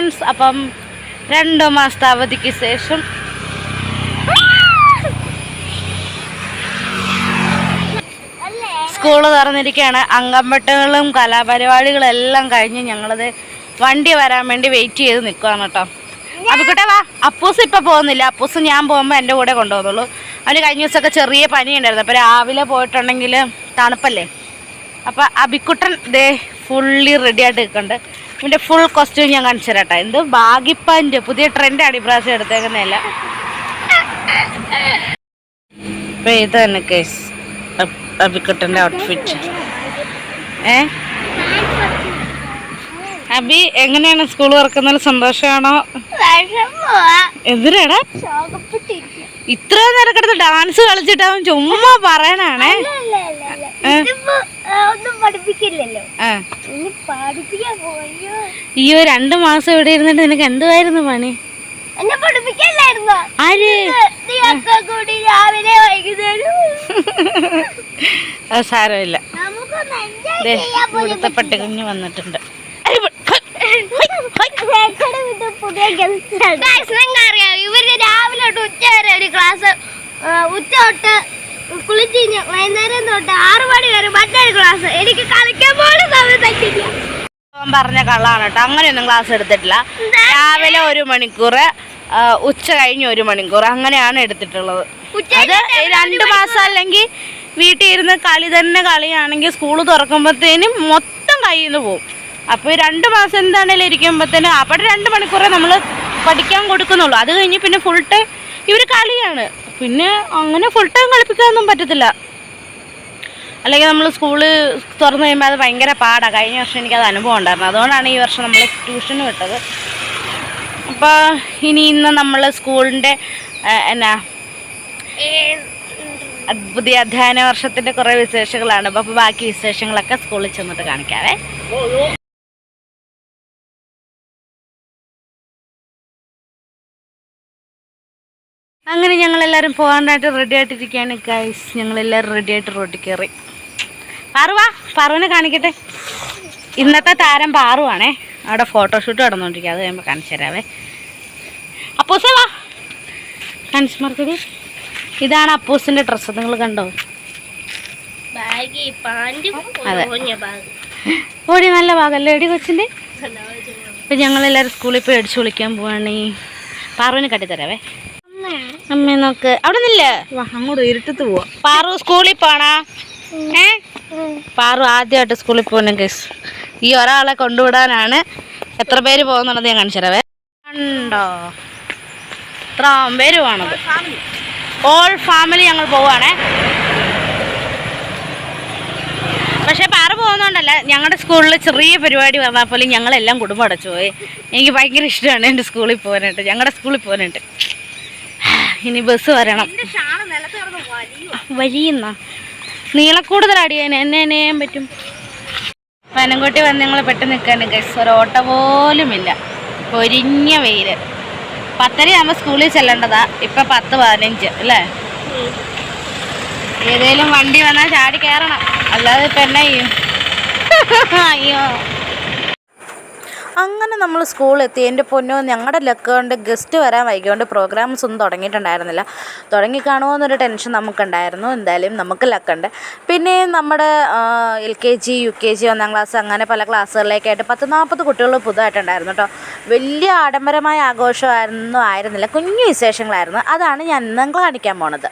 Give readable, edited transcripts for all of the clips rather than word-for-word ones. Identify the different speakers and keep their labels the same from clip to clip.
Speaker 1: Friends. അപ്പം 2 മാസത്തെ അവധിക്ക് ശേഷം സ്കൂള് തുറന്നിരിക്കുകയാണ്. അംഗംവെട്ടുകളും കലാപരിപാടികളും എല്ലാം കഴിഞ്ഞ് ഞങ്ങളത് വണ്ടി വരാൻ വേണ്ടി വെയിറ്റ് ചെയ്ത് നിൽക്കുകയാണ് കേട്ടോ. അബിക്കുട്ടെ വാ. അപ്പൂസ് ഇപ്പം പോകുന്നില്ല. അപ്പൂസ് ഞാൻ പോകുമ്പോൾ എൻ്റെ കൂടെ കൊണ്ടുപോകുന്നുള്ളൂ. അവന് കഴിഞ്ഞ ദിവസമൊക്കെ ചെറിയ പനി ഉണ്ടായിരുന്നു. അപ്പോൾ രാവിലെ പോയിട്ടുണ്ടെങ്കിൽ തണുപ്പല്ലേ. അപ്പോൾ അബിക്കുട്ടൻ ദേ ഫുള്ളി റെഡി ആയിട്ട് നിൽക്കുന്നുണ്ട്. ഇതിൻ്റെ ഫുൾ കോസ്റ്റ്യൂം ഞാൻ കാണിച്ചു തരാട്ടെ. എന്ത് ബാഗിപ്പാൻ്റെ പുതിയ ട്രെൻഡാണ് ഇപ്രാവശ്യം എടുത്തേക്കുന്നതല്ല. അപ്പോൾ ഇത് തന്നെ കേസ് അബിക്കുട്ടൻ്റെ ഔട്ട്ഫിറ്റ്. അബി എങ്ങനെയാണ് സ്കൂൾ തുറക്കുന്നതിൽ സന്തോഷമാണോ? എന്തിനാടാ ഇത്ര നേരം കിടന്ന് ഡാൻസ് കളിച്ചിട്ട് അവൻ ചുമ്മാ പറയണാണേ? അയ്യോ 2 മാസം ഇവിടെ ഇരുന്നിട്ട് നിനക്ക് എന്തുവായിരുന്നു പണി? അത് സാരമില്ല. ഇവിടുത്തെ പട്ടികുഞ്ഞ് വന്നിട്ടുണ്ട്.
Speaker 2: ഇവര് രാവിലെ തൊട്ട് ഉച്ച വരെ ഒരു ക്ലാസ്, ഉച്ച തൊട്ട് കുളിച്ച് വൈകുന്നേരം തൊട്ട് 6 മണി വരെ മറ്റൊരു ക്ലാസ്. എനിക്ക് കളിക്കാൻ പോലും സമയം പറ്റില്ല.
Speaker 1: പറഞ്ഞ കള്ളാണ് കേട്ടോ. അങ്ങനെയൊന്നും ക്ലാസ് എടുത്തിട്ടില്ല. രാവിലെ 1 മണിക്കൂർ, ഉച്ച കഴിഞ്ഞ് 1 മണിക്കൂർ, അങ്ങനെയാണ് എടുത്തിട്ടുള്ളത്. അത് 2 മാസം അല്ലെങ്കിൽ വീട്ടിൽ ഇരുന്ന് കളി തന്നെ കളിയാണെങ്കിൽ സ്കൂൾ തുറക്കുമ്പോഴത്തേനും മൊത്തം കയ്യിൽ നിന്ന് പോകും. അപ്പോൾ 2 മാസം എന്താണേലും ഇരിക്കുമ്പോഴത്തേനും അവിടെ 2 മണിക്കൂറേ നമ്മൾ പഠിക്കാൻ കൊടുക്കുന്നുള്ളൂ. അത് കഴിഞ്ഞ് പിന്നെ ഫുൾ ടൈം ഇവർ കളിയാണ്. പിന്നെ അങ്ങനെ ഫുൾ ടൈം കളിപ്പിക്കാനൊന്നും പറ്റത്തില്ല. അല്ലെങ്കിൽ നമ്മൾ സ്കൂള് തുറന്നു കഴിയുമ്പോൾ അത് ഭയങ്കര പാടാണ്. കഴിഞ്ഞ വർഷം എനിക്കത് അനുഭവം ഉണ്ടായിരുന്നു. അതുകൊണ്ടാണ് ഈ വർഷം നമ്മൾ ട്യൂഷന് വിട്ടത്. അപ്പോൾ ഇന്ന് നമ്മൾ സ്കൂളിൻ്റെ പുതിയ അധ്യയന വർഷത്തിൻ്റെ കുറേ വിശേഷങ്ങളാണ്. അപ്പോൾ ബാക്കി വിശേഷങ്ങളൊക്കെ സ്കൂളിൽ ചെന്നിട്ട് കാണിക്കാവേ. അങ്ങനെ ഞങ്ങളെല്ലാവരും പോകാനായിട്ട് റെഡി ആയിട്ടിരിക്കുകയാണ് ഗൈസ്. ഞങ്ങളെല്ലാവരും റെഡി ആയിട്ട് റോഡിൽ കയറി. പാറുവാ, പാറുവിനെ കാണിക്കട്ടെ. ഇന്നത്തെ താരം പാറുവാണേ. അവിടെ ഫോട്ടോഷൂട്ട് നടന്നുകൊണ്ടിരിക്കുക. അത് കഴിയുമ്പോൾ കാണിച്ചു തരാവേ. അപ്പൂസേ വാ, കാണിച്ചു മാർക്കടി. ഇതാണ് അപ്പൂസിൻ്റെ ഡ്രസ്സ്. നിങ്ങൾ കണ്ടോ? അതെ, ഓടി നല്ല ഭാഗമല്ലേ എടി കൊച്ചിൻ്റെ. ഇപ്പം ഞങ്ങളെല്ലാവരും സ്കൂളിൽ പോയി അടിച്ചു വിളിക്കാൻ പോവാണ്. പാറുവിനെ കട്ടിത്തരാവേ. അമ്മ നോക്ക്, അവിടെ നില്ലേ, അങ്ങോട്ട് ഇരുട്ടത്ത് പോവാ. പാറു സ്കൂളിൽ പോണാ? പാറു ആദ്യമായിട്ട് സ്കൂളിൽ പോകുന്ന കേസ്. ഈ ഒരാളെ കൊണ്ടുവിടാനാണ്. എത്ര പേര് പോകുന്നുള്ളത് ഞാൻ കാണിച്ചു തരാവേ. കണ്ടോ, ഇത്ര പേരുമാണത്. ഓൾ ഫാമിലി ഞങ്ങൾ പോവാണേ. പക്ഷേ പാറ പോകുന്നതുകൊണ്ടല്ല, ഞങ്ങളുടെ സ്കൂളിൽ ചെറിയ പരിപാടി വന്നാൽ പോലും ഞങ്ങളെല്ലാം കുടുംബം അടച്ചു പോയി. എനിക്ക് ഭയങ്കര ഇഷ്ടമാണ് എൻ്റെ സ്കൂളിൽ പോകാനായിട്ട്, ഞങ്ങളുടെ സ്കൂളിൽ പോകാനായിട്ട്. ഇനി ബസ് വരണം. വലിയുന്ന നീളക്കൂടുതലടി എന്നെ ചെയ്യാൻ പറ്റും. പനംകോട്ടി വന്ന് ഞങ്ങൾ പെട്ടെന്ന് നിൽക്കാണ്ട് ഗൈസ്. ഒരു ഓട്ടോ പോലുമില്ല. പൊരിഞ്ഞ വെയിൽ. 10:30 സ്കൂളിൽ ചെല്ലേണ്ടതാ. ഇപ്പം 10:15 അല്ലേ? ഏതേലും വണ്ടി വന്നാൽ ചാടി കയറണം, അല്ലാതെ ഇപ്പം എന്നാ ചെയ്യും? അയ്യോ. അങ്ങനെ നമ്മൾ സ്കൂളെത്തി. എൻ്റെ പൊന്നോ, ഞങ്ങളുടെ ലക്ക് കൊണ്ട് ഗസ്റ്റ് വരാൻ വൈകിയോണ്ട് പ്രോഗ്രാംസ് ഒന്നും തുടങ്ങിയിട്ടുണ്ടായിരുന്നില്ല. തുടങ്ങിക്കാണുമോ എന്നൊരു ടെൻഷൻ നമുക്കുണ്ടായിരുന്നു. എന്തായാലും നമുക്ക് ലക്കുണ്ട്. പിന്നെ നമ്മുടെ LKG UKG 1ാം ക്ലാസ് അങ്ങനെ പല ക്ലാസ്സുകളിലേക്കായിട്ട് 10-40 കുട്ടികൾ പുതുതായിട്ടുണ്ടായിരുന്നു കേട്ടോ. വലിയ ആഡംബരമായ ആയിരുന്നില്ല, കുഞ്ഞു വിശേഷങ്ങളായിരുന്നു. അതാണ് ഞാൻ നിങ്ങൾ കാണിക്കാൻ പോണത്.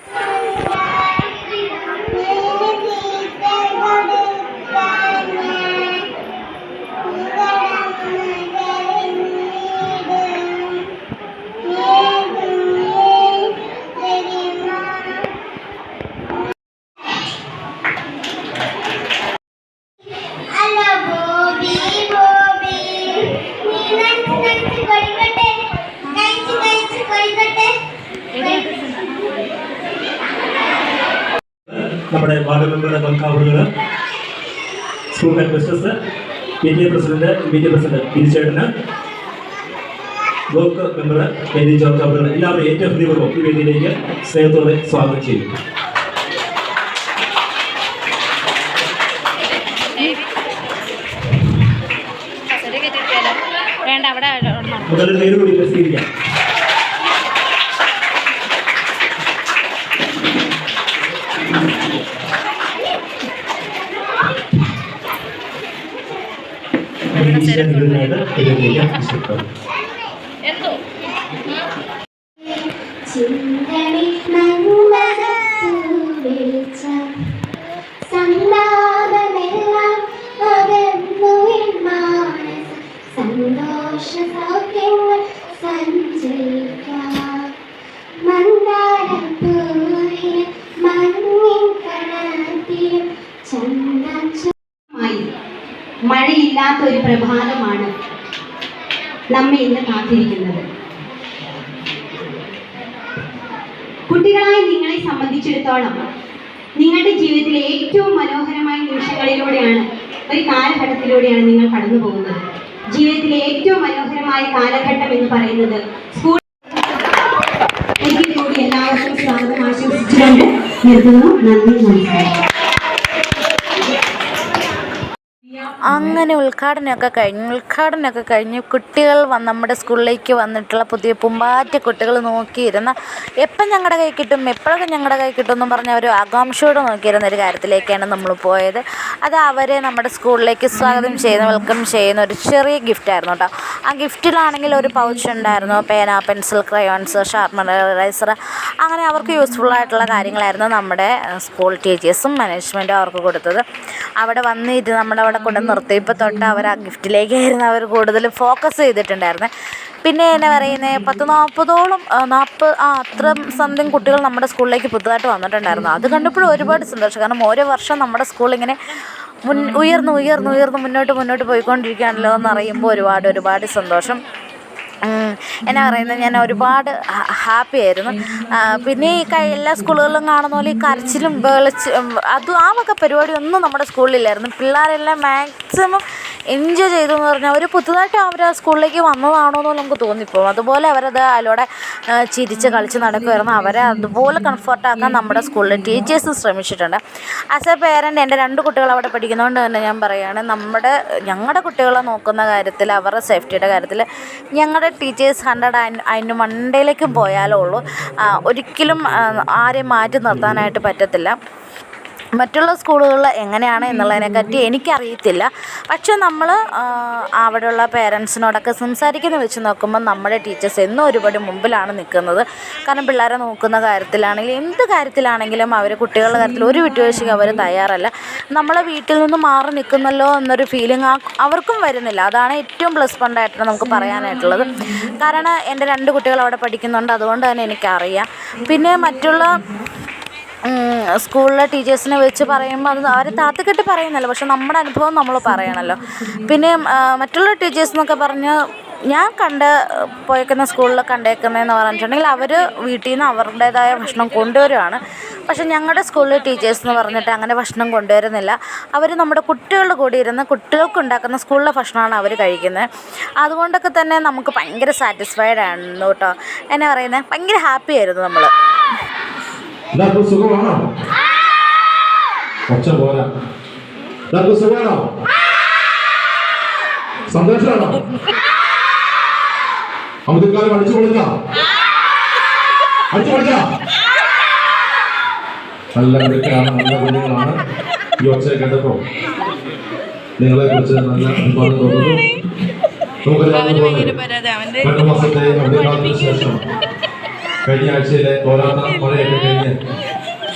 Speaker 3: നമ്മുടെ വാർഡ് മെമ്പറുടെ പങ്കാവുകൾ, school headmistress, PTA president തിരിച്ചേട്ടന്, ബ്ലോക്ക് മെമ്പർ മേരി ജോർജ് അവറുകൾ, എല്ലാവരും ഏറ്റവും ഹൃദയപൂർവ്വം ഈ വേദിയിലേക്ക് സ്നേഹത്തോടെ സ്വാഗതം ചെയ്യും.
Speaker 1: വേണ്ട അവിടെ
Speaker 3: മുതലൊരു പേര് കൂടി പ്രസിദ്ധീകരിക്കാം.
Speaker 4: മഴയില്ലാത്ത ഒരു പ്രഭാതമാണ് നമ്മെ ഇന്ന് കാത്തിരിക്കുന്നത്. കുട്ടികളായ നിങ്ങളെ സംബന്ധിച്ചിടത്തോളം നിങ്ങളുടെ ജീവിതത്തിലെ ഏറ്റവും മനോഹരമായ നിമിഷങ്ങളിലൂടെയാണ്, ഒരു കാലഘട്ടത്തിലൂടെയാണ് നിങ്ങൾ കടന്നു പോകുന്നത്. ജീവിതത്തിലെ ഏറ്റവും മനോഹരമായ കാലഘട്ടം എന്ന് പറയുന്നത് സ്കൂൾ. ഒരിക്കൽ കൂടി എല്ലാവർക്കും സ്വാഗതം ആശംസിച്ചുകൊണ്ട് നിർത്തുന്നു. നന്ദി, നമസ്കാരം.
Speaker 1: അങ്ങനെ ഉദ്ഘാടനമൊക്കെ കഴിഞ്ഞ് കുട്ടികൾ നമ്മുടെ സ്കൂളിലേക്ക് വന്നിട്ടുള്ള പുതിയ പൂമ്പാറ്റ കുട്ടികൾ നോക്കിയിരുന്ന എപ്പം ഞങ്ങളുടെ കൈ കിട്ടും, എപ്പോഴൊക്കെ ഞങ്ങളുടെ കൈ കിട്ടും എന്നും പറഞ്ഞ ഒരു ആകാംക്ഷയോടെ നോക്കിയിരുന്ന ഒരു കാര്യത്തിലേക്കാണ് നമ്മൾ പോയത്. അത് അവരെ നമ്മുടെ സ്കൂളിലേക്ക് സ്വാഗതം ചെയ്യുന്ന, വെൽക്കം ചെയ്യുന്ന ഒരു ചെറിയ ഗിഫ്റ്റായിരുന്നു കേട്ടോ. ആ ഗിഫ്റ്റിലാണെങ്കിൽ ഒരു പൗച്ച് ഉണ്ടായിരുന്നു, പേന, പെൻസിൽ, ക്രയോൺസ്, ഷാർപ്നർ, ഇറേസർ, അങ്ങനെ അവർക്ക് യൂസ്ഫുള്ളായിട്ടുള്ള കാര്യങ്ങളായിരുന്നു നമ്മുടെ സ്കൂൾ ടീച്ചേഴ്സും മാനേജ്മെൻറ്റും അവർക്ക് കൊടുത്തത്. അവിടെ വന്നിട്ട് നമ്മുടെ അവിടെ കൊണ്ട് നിർത്തിയപ്പോൾ തൊട്ട് അവർ ആ ഗിഫ്റ്റിലേക്കായിരുന്നു അവർ കൂടുതൽ ഫോക്കസ് ചെയ്തിട്ടുണ്ടായിരുന്നത്. പിന്നെ എന്നാ പറയുന്നത്, 40-40ഓളം അത്ര സംതിങ് കുട്ടികൾ നമ്മുടെ സ്കൂളിലേക്ക് പുതുതായിട്ട് വന്നിട്ടുണ്ടായിരുന്നു. അത് കണ്ടപ്പോഴും ഒരുപാട് സന്തോഷം. കാരണം ഓരോ വർഷം നമ്മുടെ സ്കൂളിങ്ങനെ ഉയർന്ന് മുന്നോട്ട് പോയിക്കൊണ്ടിരിക്കുകയാണല്ലോ എന്നറിയുമ്പോൾ ഒരുപാട് സന്തോഷം. എന്നാ പറയുന്നത്, ഞാൻ ഒരുപാട് ഹാപ്പി ആയിരുന്നു. പിന്നെ ഈ എല്ലാ സ്കൂളുകളിലും കാണുന്ന പോലെ ഈ കരച്ചിലും ആ വക പരിപാടിയൊന്നും നമ്മുടെ സ്കൂളിലില്ലായിരുന്നു. പിള്ളേരെല്ലാം മാക്സിമം എൻജോയ് ചെയ്തു എന്ന് പറഞ്ഞാൽ അവർ പുതുതായിട്ട് അവർ ആ സ്കൂളിലേക്ക് വന്നതാണോ എന്ന് നമുക്ക് തോന്നിപ്പോകും. അതുപോലെ അവരത് അതിലൂടെ ചിരിച്ച് കളിച്ച് നടക്കുമായിരുന്നു. അവരെ അതുപോലെ കംഫർട്ടാക്കാൻ നമ്മുടെ സ്കൂളിലെ ടീച്ചേഴ്സ് ശ്രമിച്ചിട്ടുണ്ട്. ആസ് എ പേരൻ്റ് എൻ്റെ 2 കുട്ടികൾ അവിടെ പഠിക്കുന്നതുകൊണ്ട് തന്നെ ഞാൻ പറയുകയാണ്, ഞങ്ങളുടെ കുട്ടികളെ നോക്കുന്ന കാര്യത്തിൽ, അവരുടെ സേഫ്റ്റിയുടെ കാര്യത്തിൽ ഞങ്ങളുടെ ടീച്ചേഴ്സ് 100 അതിൻ്റെ മണ്ടയിലേക്കും പോയാലേ ഉള്ളൂ. ഒരിക്കലും ആരെയും മാറ്റി നിർത്താനായിട്ട് പറ്റത്തില്ല. മറ്റുള്ള സ്കൂളുകളിൽ എങ്ങനെയാണ് എന്നുള്ളതിനെപ്പറ്റി എനിക്കറിയത്തില്ല. പക്ഷെ നമ്മൾ അവിടെയുള്ള പേരൻസിനോടൊക്കെ സംസാരിക്കുന്ന വെച്ച് നോക്കുമ്പോൾ നമ്മുടെ ടീച്ചേഴ്സ് എന്നും ഒരുപാട് മുമ്പിലാണ് നിൽക്കുന്നത്. കാരണം പിള്ളേരെ നോക്കുന്ന കാര്യത്തിലാണെങ്കിലും എന്ത് കാര്യത്തിലാണെങ്കിലും അവർ കുട്ടികളുടെ കാര്യത്തിൽ ഒരു വിട്ടുവീഴ്ചയ്ക്ക് അവർ തയ്യാറല്ല. നമ്മളെ വീട്ടിൽ നിന്ന് മാറി നിൽക്കുന്നല്ലോ എന്നൊരു ഫീലിംഗ് അവർക്കും വരുന്നില്ല. അതാണ് ഏറ്റവും പ്ലസ് പോയിൻ്റായിട്ട് നമുക്ക് പറയാനായിട്ടുള്ളത്. കാരണം എൻ്റെ 2 കുട്ടികൾ അവിടെ പഠിക്കുന്നുണ്ട്, അതുകൊണ്ട് തന്നെ എനിക്കറിയാം. പിന്നെ മറ്റുള്ള സ്കൂളിലെ ടീച്ചേഴ്സിനെ വെച്ച് പറയുമ്പോൾ അത് അവർ താത്തിക്കെട്ടി പറയുന്നല്ലോ, പക്ഷെ നമ്മുടെ അനുഭവം നമ്മൾ പറയണമല്ലോ. പിന്നെ മറ്റുള്ള ടീച്ചേഴ്സ് എന്നൊക്കെ പറഞ്ഞ് ഞാൻ പോയേക്കുന്ന സ്കൂളിൽ കണ്ടേക്കുന്നതെന്ന് പറഞ്ഞിട്ടുണ്ടെങ്കിൽ അവർ വീട്ടിൽ നിന്ന് അവരുടേതായ ഭക്ഷണം കൊണ്ടുവരുവാണ്. പക്ഷെ ഞങ്ങളുടെ സ്കൂളിലെ ടീച്ചേഴ്സ് എന്ന് പറഞ്ഞിട്ട് അങ്ങനെ ഭക്ഷണം കൊണ്ടുവരുന്നില്ല. അവർ നമ്മുടെ കുട്ടികളുടെ കൂടെ ഇരുന്ന് കുട്ടികൾക്ക് ഉണ്ടാക്കുന്ന സ്കൂളിലെ ഭക്ഷണമാണ് അവർ കഴിക്കുന്നത്. അതുകൊണ്ടൊക്കെ തന്നെ നമുക്ക് ഭയങ്കര സാറ്റിസ്ഫൈഡ് ആയിരുന്നു കേട്ടോ. എന്നാ പറയുന്നത്, ഭയങ്കര ഹാപ്പി ആയിരുന്നു നമ്മൾ.
Speaker 3: എല്ലാവർക്കും സുഖമാണോ? ഒച്ച പോരാ. എല്ലാവർക്കും സുഖമാണോ? സന്തോഷമാണോ? അമിതക്കാലം അടിച്ചു പൊളിച്ചാ നല്ല മിടുക്കരാണ്, നല്ല കുഞ്ഞുങ്ങളാണ്. ഈ ഒച്ച കേട്ടപ്പോ നിങ്ങളെ കുറിച്ച് നല്ല അഭിപ്രായം തോന്നുന്നു. നമുക്കറിയാവുന്ന 2 മാസത്തെ അവധിക്കാലത്തിന് ശേഷം കഴിഞ്ഞ ആഴ്ചയിലെ തോരാത്ത മഴയൊക്കെ കഴിഞ്ഞ്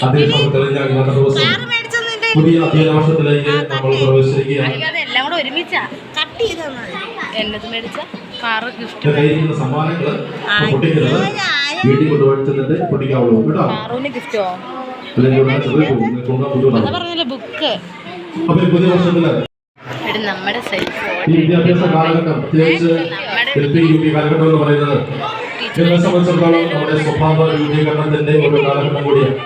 Speaker 3: അന്തരീക്ഷം തെളിഞ്ഞ ഇന്നത്തെ ദിവസം പുതിയ അധ്യയന വർഷത്തിലേക്ക് നമ്മൾ പ്രവേശിക്കുകയാണ്. കയ്യിരിക്കുന്ന സമ്മാനങ്ങൾ പൊട്ടിക്കരുത്, വീട്ടിൽ കൊണ്ടുപോയിട്ട് പൊട്ടിക്കാവുള്ളൂ കേട്ടോ. അപ്പൊ പുതിയ വർഷത്തില് ഈ വിദ്യാഭ്യാസ കാലഘട്ടം, പ്രത്യേകിച്ച് LP UP കാലഘട്ടം എന്ന് പറയുന്നത് എന്നെ സംബന്ധിച്ചിടത്തോളം നമ്മുടെ സ്വഭാവ രൂപീകരണത്തിന്റെ ഒരു കാലഘട്ടം കൂടിയാണ്.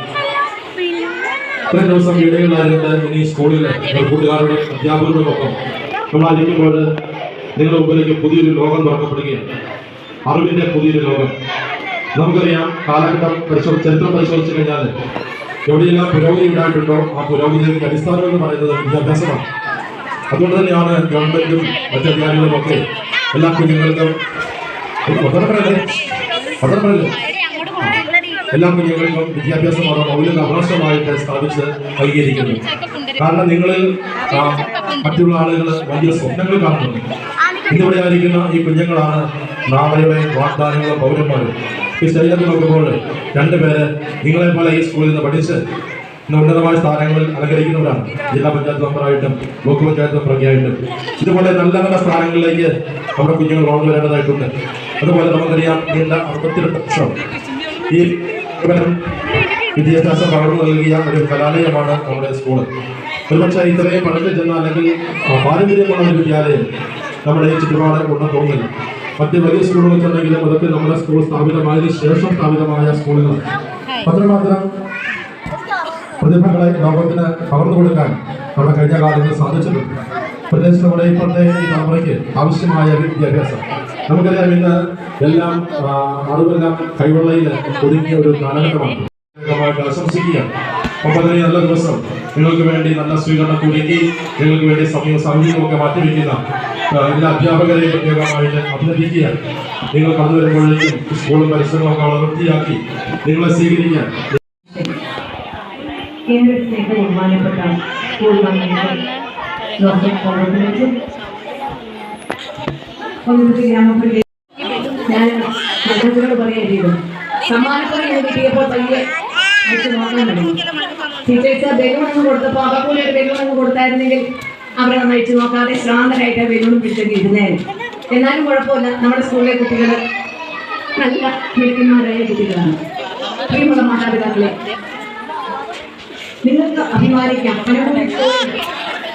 Speaker 3: ഇത്രയും ദിവസം വീടുകളിലായിരുന്നത് ഇനി സ്കൂളിലെ കൂട്ടുകാരുടെ അധ്യാപകരോടൊപ്പം നമ്മളായിരിക്കുമ്പോൾ നിങ്ങളുടെ മുമ്പിലേക്ക് പുതിയൊരു ലോകം തുറക്കപ്പെടുകയാണ്. അറിവിന്റെ പുതിയൊരു ലോകം. നമുക്കറിയാം, കാലഘട്ടം ചരിത്രം പരിശോധിച്ചു കഴിഞ്ഞാൽ എവിടെയെല്ലാം പുരോഗതി ഉണ്ടായിട്ടുണ്ടോ ആ പുരോഗതിയുടെ അടിസ്ഥാനം എന്ന് പറയുന്നത് വിദ്യാഭ്യാസമാണ്. അതുകൊണ്ട് തന്നെയാണ് ഗവൺമെന്റും മറ്റധികാരികളും ഒക്കെ എല്ലാ കുഞ്ഞുങ്ങൾക്കും എല്ലാ കുഞ്ഞുങ്ങൾക്കും വിദ്യാഭ്യാസം അവർ മൗലിക അവകാശമായിട്ട് സ്ഥാപിച്ച് നൽകിയിരിക്കുന്നു. കാരണം നിങ്ങളിൽ മറ്റുള്ള ആളുകൾ വലിയ സ്വപ്നങ്ങൾ കാണുന്നുണ്ട്. ഇന്നിവിടെ ആയിരിക്കുന്ന ഈ കുഞ്ഞുങ്ങളാണ് നാളെയുടെ വാഗ്ദാനങ്ങളും പൗരന്മാരും. ഈ ശരീരത്തിൽ നോക്കുമ്പോൾ രണ്ടുപേര് നിങ്ങളെ പോലെ ഈ സ്കൂളിൽ നിന്ന് പഠിച്ച് ഇന്ന് ഉന്നതമായ സ്ഥാനങ്ങളിൽ അലങ്കരിക്കുന്നവരാണ്. ജില്ലാ പഞ്ചായത്ത് മെമ്പറായിട്ടും ബ്ലോക്ക് പഞ്ചായത്ത് മെമ്പറൊക്കെയായിട്ടും ഇതുപോലെ നല്ല നല്ല സ്ഥാനങ്ങളിലേക്ക് നമ്മുടെ കുഞ്ഞുങ്ങൾ വളർന്നു വരേണ്ടതായിട്ടുണ്ട്. അതുപോലെ നമുക്കറിയാം നീണ്ട 62 വർഷം ഈ വിദ്യാഭ്യാസം പകർന്നു നൽകിയ ഒരു കലാലയമാണ് നമ്മുടെ സ്കൂള്. ഒരുപക്ഷെ ഇത്രയും പഴക്കം ചെന്ന അല്ലെങ്കിൽ പാരമ്പര്യമുള്ള ഒരു വിദ്യാലയം നമ്മുടെ ഈ ചുറ്റുപാട് ഉണ്ടെന്ന് തോന്നുന്നില്ല. മറ്റ് വലിയ സ്കൂളുകൾ ഉണ്ടെങ്കിലും അതൊക്കെ നമ്മുടെ സ്കൂൾ സ്ഥാപിതമായതിനു ശേഷം സ്ഥാപിതമായ സ്കൂളുകൾ. അത്രമാത്രം പ്രതിഭകളെ ലോകത്തിന് പകർന്നു കൊടുക്കാൻ നമ്മുടെ കഴിഞ്ഞ കാലങ്ങളിൽ സാധിച്ചിട്ടുണ്ട്. പ്രത്യേകിച്ച് നമ്മുടെ ഇപ്പോഴത്തെ ഈ തലമുറയ്ക്ക് ആവശ്യമായ വിദ്യാഭ്യാസം നമുക്കറിയാം. ഇന്ന് എല്ലാം അറിവെല്ലാം കൈവെള്ളയിൽ ഒതുങ്ങിയ ഒരു കാലഘട്ടമാണ്. ആശംസിക്കുക. ഒപ്പം തന്നെ നല്ല ദിവസം നിങ്ങൾക്ക് വേണ്ടി നല്ല സ്വീകരണം ഒരുക്കി നിങ്ങൾക്ക് വേണ്ടി സമീപമൊക്കെ മാറ്റിവെക്കുന്ന എല്ലാ അധ്യാപകരെയും പ്രത്യേകമായിട്ട് അഭിനന്ദിക്കുക. നിങ്ങൾ കടന്നു വരുമ്പോഴേക്കും സ്കൂളും പരിസരങ്ങളൊക്കെ വളരെ വൃത്തിയാക്കി നിങ്ങളെ സ്വീകരിക്കാൻ
Speaker 5: കേന്ദ്രത്തിലേക്ക് ബഹുമാനപ്പെട്ട സ്കൂൾ മാനേജർ ഡോക്ടർ കോൺഗ്രസ് ഗ്രാമപഞ്ചായത്ത് ഞാൻ മറ്റൊരു പറയാൻ സമ്മാനപ്പുറം കിട്ടിയപ്പോൾ പയ്യെ അയച്ചു നോക്കാൻ തുടങ്ങി. ടീച്ചേഴ്സ് ബലൂണൊന്നും കൊടുത്തപ്പോൾ അവർക്കൂടെ ഒരു ബലൂണൊന്നും കൊടുത്തായിരുന്നെങ്കിൽ അവരെ ഒന്ന് അയച്ചു നോക്കാതെ ശ്രാന്തരായിട്ട് ബലൂൺ പിടിച്ചൊക്കെ ഇരുന്നേരും. എന്നാലും കുഴപ്പമില്ല, നമ്മുടെ സ്കൂളിലെ കുട്ടികൾ നല്ല മിടുക്കന്മാരായ കുട്ടികളാണ്. പ്രിയമുള്ള മാതാപിതാക്കളെ, നിങ്ങൾക്ക് അഭിമാനിക്കാം. പലപ്പോഴും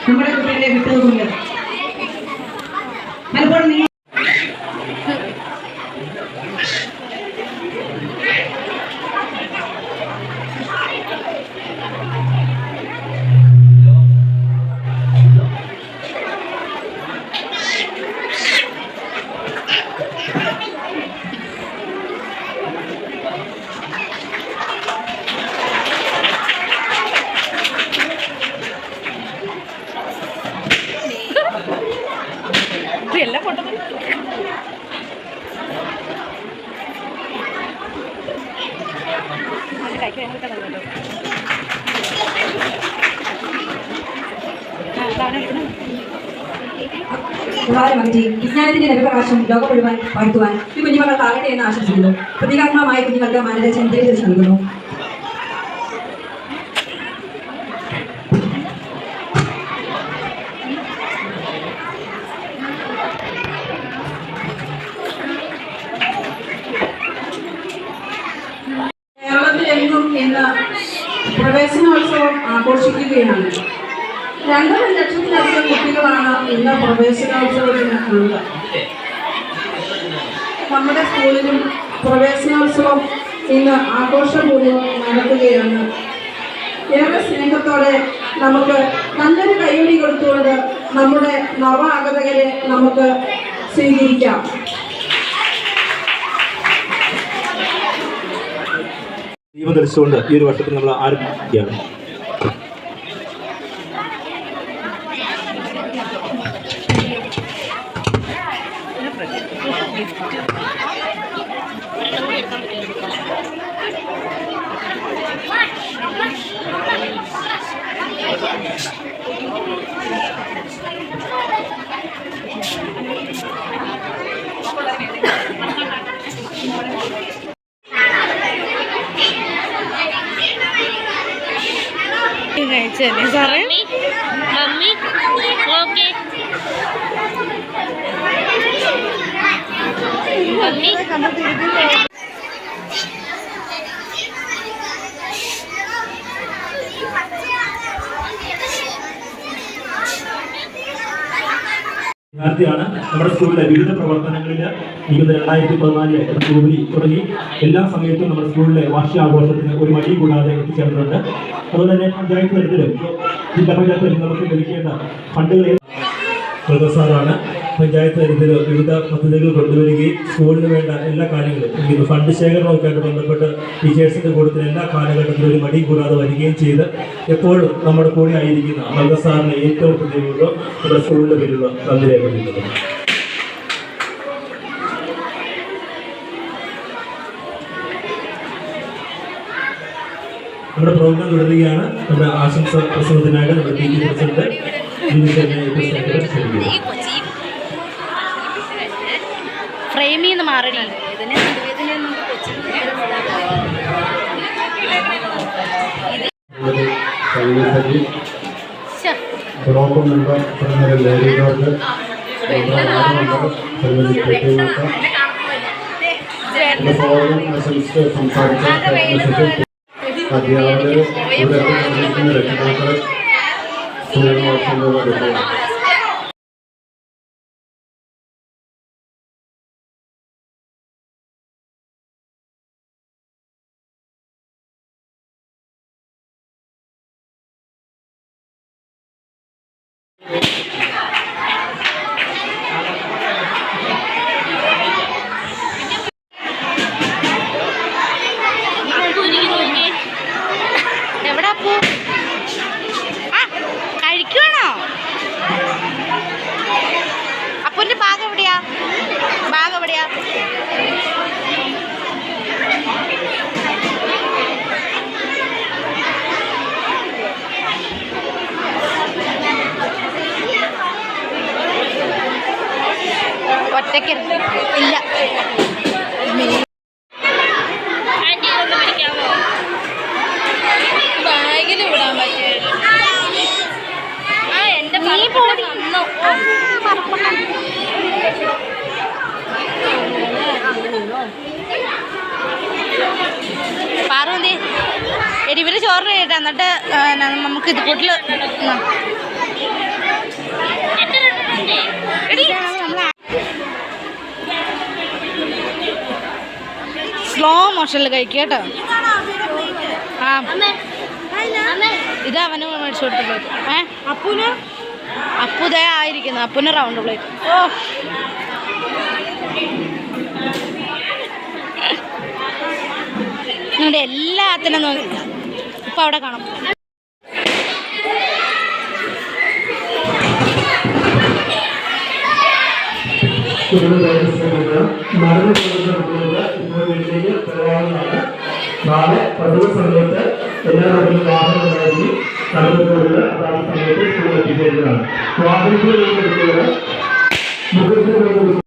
Speaker 5: നമ്മുടെ കുട്ടികളെ വിട്ടതുകൊണ്ട് പലപ്പോഴും നിങ്ങൾ
Speaker 1: എല്ലാ ഫോട്ടോ
Speaker 5: വിജ്ഞാനത്തിന്റെ നവപ്രകാശം ലോകം മുഴുവൻ പകർത്തുവാൻ ഈ കുഞ്ഞുമക്കൾക്കാകട്ടെ എന്ന് ആശംസിക്കുന്നു. പ്രതികാത്മകമായ കുഞ്ഞുങ്ങൾക്ക് മാനദണ്ഡം തിരിച്ചു നൽകുന്നു.
Speaker 6: കേരളത്തിലെങ്ങും ഇന്ന് പ്രവേശനോത്സവം ആഘോഷിക്കുകയാണ്. 2.5 ലക്ഷത്തിലധികം കുട്ടികളാണ് ഇന്ന് പ്രവേശനോത്സവത്തിന് ഉള്ളത്. നമ്മുടെ സ്കൂളിലും പ്രവേശനോത്സവം ഇന്ന് ആഘോഷപൂർവ്വം നടത്തുകയാണ്. ഏറെ സ്നേഹത്തോടെ നമുക്ക് നല്ലൊരു കൈയടി കൊടുത്തുകൊണ്ട് നമ്മുടെ നവാഗതകരെ നമുക്ക് സ്വീകരിക്കാം.
Speaker 7: ദീപം തെളിച്ചുകൊണ്ട് ഈ ഒരു വർഷത്തിൽ നമ്മൾ ആരംഭിക്കുകയാണ്.
Speaker 1: സാറേ
Speaker 2: മമ്മി ഓക്കെ മമ്മി
Speaker 7: വിദ്യാർത്ഥിയാണ്. നമ്മുടെ സ്കൂളിലെ വിവിധ പ്രവർത്തനങ്ങളിൽ 2014 ജൂബിലി തുടങ്ങി എല്ലാ സമയത്തും നമ്മുടെ സ്കൂളിലെ വാർഷികാഘോഷത്തിന് ഒരു മടി കൂടാതെ എത്തിച്ചേർന്നിട്ടുണ്ട്. അതുപോലെ തന്നെ പഞ്ചായത്ത് തലത്തിലും ജില്ലാ പഞ്ചായത്ത് തലത്തിൽ നമുക്ക് ലഭിക്കേണ്ട ഫണ്ടുകൾ സാറാണ് പഞ്ചായത്ത് തലത്തിൽ വിവിധ പദ്ധതികൾ കൊണ്ടുവരികയും സ്കൂളിന് വേണ്ട എല്ലാ കാര്യങ്ങളും ഫണ്ട് ശേഖരണമൊക്കെ ആയിട്ട് ബന്ധപ്പെട്ട് ടീച്ചേഴ്സിൻ്റെ കൂട്ടത്തിൽ എല്ലാ കാലഘട്ടത്തിലും ഒരു മടി കൂടാതെ വരികയും ചെയ്ത് എപ്പോഴും നമ്മുടെ കൂടെ ആയിരിക്കുന്ന മൽദ സാറിന് ഏറ്റവും ഹൃദയമുള്ള നമ്മുടെ സ്കൂളിൻ്റെ പേരിലുള്ള നന്ദി രേഖപ്പെടുത്തുന്നു. നമ്മുടെ പ്രോഗ്രാം തുടരുകയാണ്. നമ്മുടെ ആശംസ പ്രസംഗത്തിനായിട്ട് നമ്മുടെ പി ടി പ്രസിഡന്റ്
Speaker 1: ഫ്രെയിമിൽ നിന്ന് മാറില്ല.
Speaker 3: സംസാരിച്ച അധ്യാപകര് രക്ഷിതാക്കള്
Speaker 1: എവിടാ പോ? കഴിക്കുവാണോ? അപ്പൂന്റെ ബാഗ് എവിടെയാ? ബാഗ് എവിടെയാ? ഒറ്റയ്ക്ക് ഇല്ല. ബാഗിൽ വിടാൻ പറ്റില്ല. പാറുന്തി എടി ഇവര് ചോറ് കേട്ടാ. എന്നിട്ട് നമുക്ക് ഇത് കൂട്ടിൽ സ്ലോ മോഷനിൽ കഴിക്കുക കേട്ടോ. ആ ഇത് അവന് മേടിച്ചു കൊടുത്ത പ്ലേറ്റ്. അപ്പുതേ ആയിരിക്കുന്നു. അപ്പുന് റൗണ്ട് പ്ലേറ്റ്. ഓ നിങ്ങളുടെ എല്ലാത്തിനും നോക്കി ഇപ്പം അവിടെ കാണാം.
Speaker 7: നാളെ പതിവ് സമയത്ത് എല്ലാ വാഹനങ്ങളായിരിക്കും നടന്നുകൊണ്ടുള്ള അതാത് സമയത്ത് സ്കൂളിൽ എത്തിച്ചേരുന്നതാണ്. വാഹനത്തിൽ